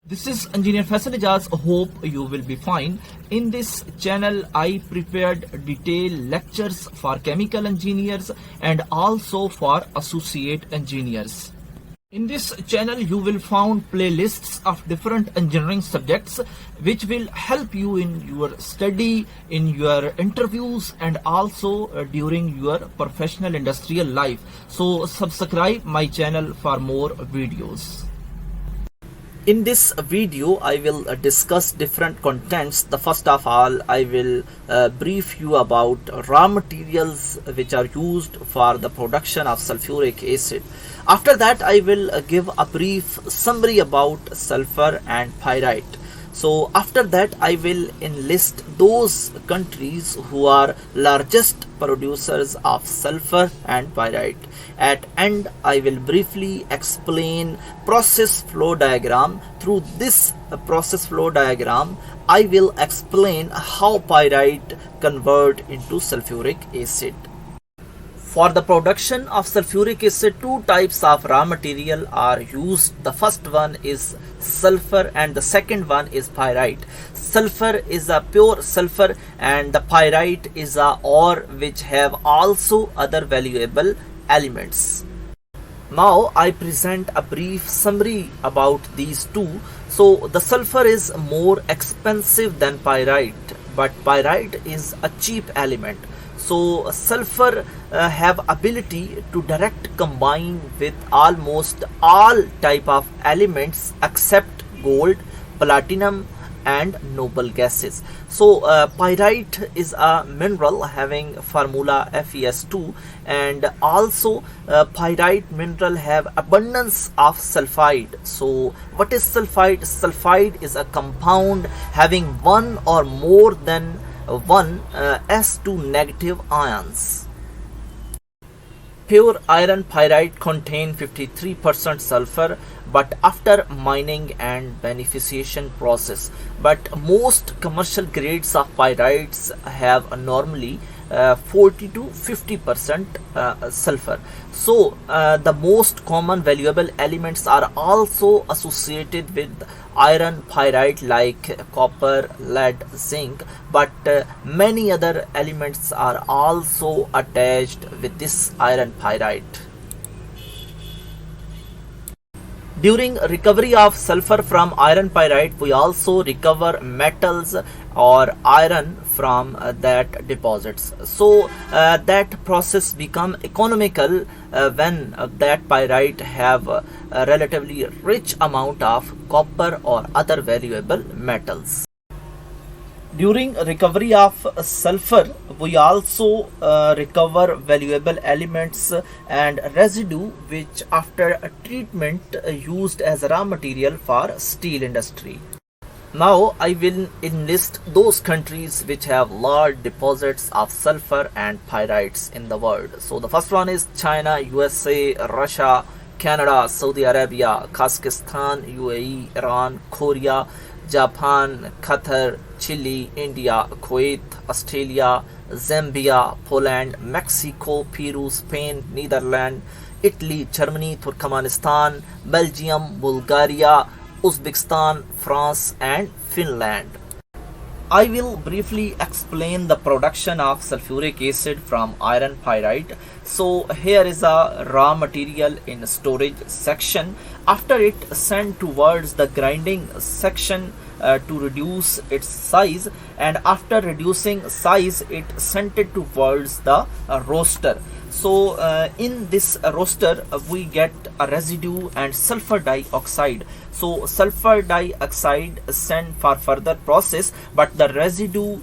This is Engineer Faisal Ijaz. Hope you will be fine. In this channel, I prepared detailed lectures for chemical engineers and also for associate engineers. In this channel, you will find playlists of different engineering subjects which will help you in your study, in your interviews and also during your professional industrial life. So subscribe my channel for more videos. In this video, I will discuss different contents. The first of all, I will brief you about raw materials which are used for the production of sulfuric acid. After that, I will give a brief summary about sulfur and pyrite. So after that, I will enlist those countries who are largest producers of sulfur and pyrite. At end, I will briefly explain process flow diagram. Through this process flow diagram, I will explain how pyrite convert into sulfuric acid. For the production of sulfuric acid, two types of raw material are used. The first one is sulfur and the second one is pyrite. Sulfur is a pure sulfur and the pyrite is a ore which have also other valuable elements. Now I present a brief summary about these two. So the sulfur is more expensive than pyrite, but pyrite is a cheap element. So sulfur have ability to direct combine with almost all type of elements except gold, platinum and noble gases. So pyrite is a mineral having formula FeS2, and also pyrite mineral have abundance of sulfide. So what is sulfide? Sulfide is a compound having one or more than one S2 negative ions. Pure iron pyrite contain 53% sulfur, but after mining and beneficiation process. But most commercial grades of pyrites have normally 40 to 50% sulfur. So the most common valuable elements are also associated with iron pyrite like copper, lead, zinc, but many other elements are also attached with this iron pyrite. During recovery of sulfur from iron pyrite, we also recover metals or iron from that deposits. So that process become economical when that pyrite have a relatively rich amount of copper or other valuable metals. During recovery of sulfur, we also recover valuable elements and residue which after treatment used as raw material for steel industry. Now I will enlist those countries which have large deposits of sulfur and pyrites in the world. So the first one is China, USA, Russia, Canada, Saudi Arabia, Kazakhstan, UAE, Iran, Korea, Japan, Qatar, Chile, India, Kuwait, Australia, Zambia, Poland, Mexico, Peru, Spain, Netherlands, Italy, Germany, Turkmenistan, Belgium, Bulgaria, Uzbekistan, France and Finland. I will briefly explain the production of sulfuric acid from iron pyrite. So here is a raw material in storage section. After it sent towards the grinding section to reduce its size, and after reducing size it sent it towards the roaster. So in this roaster we get a residue and sulfur dioxide. So sulfur dioxide is sent for further process, but the residue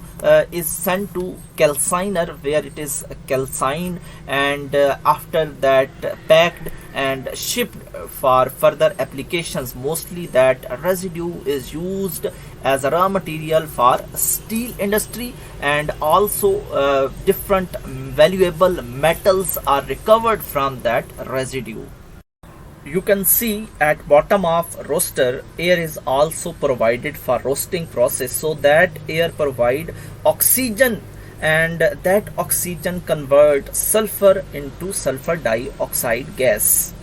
is sent to calciner where it is calcined and after that packed and shipped for further applications. Mostly that residue is used as a raw material for steel industry, and also different valuable metals are recovered from that residue. You can see at bottom of roaster, air is also provided for roasting process, so that air provide oxygen and that oxygen convert sulfur into sulfur dioxide gas.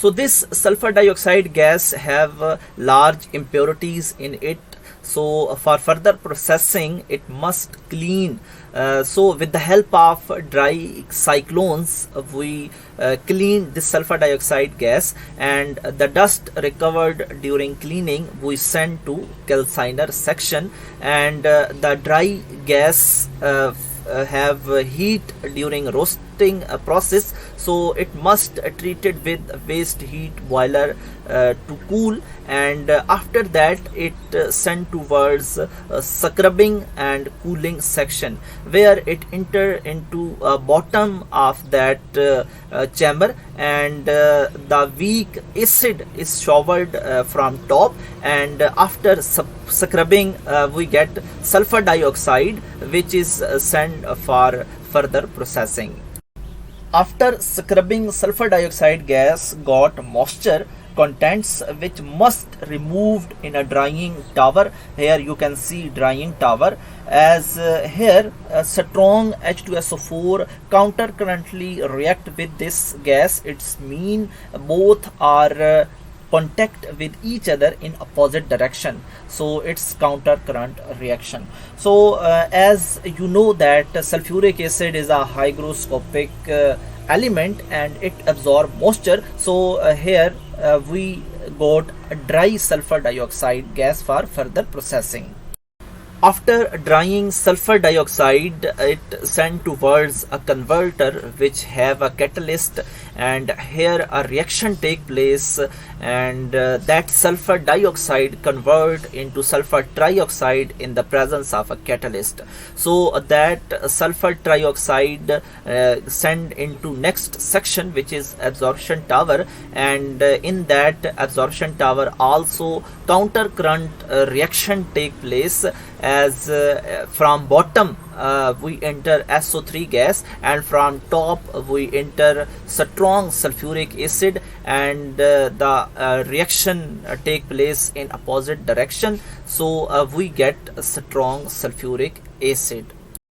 So this sulfur dioxide gas have large impurities in it. So for further processing, it must clean. So with the help of dry cyclones, we clean this sulfur dioxide gas, and the dust recovered during cleaning we send to calciner section, and the dry gas have heat during roasting process, so it must treated with waste heat boiler to cool, and after that it sent towards scrubbing and cooling section, where it enter into bottom of that chamber, and the weak acid is showered from top, and after scrubbing we get sulfur dioxide, which is sent for further processing. After scrubbing, sulfur dioxide gas got moisture contents, which must removed in a drying tower. Here you can see drying tower, as here a strong H2SO4 countercurrently react with this gas. It's mean both are contact with each other in opposite direction, so it's counter current reaction. So as you know that sulfuric acid is a hygroscopic element and it absorbs moisture, so here we got a dry sulfur dioxide gas for further processing. After drying sulfur dioxide, it sent towards a converter which have a catalyst, and here a reaction take place, and that sulfur dioxide convert into sulfur trioxide in the presence of a catalyst. So that sulfur trioxide send into next section, which is absorption tower, and in that absorption tower also counter current reaction take place, as from bottom we enter SO3 gas, and from top we enter strong sulfuric acid, and the reaction take place in opposite direction, so we get strong sulfuric acid.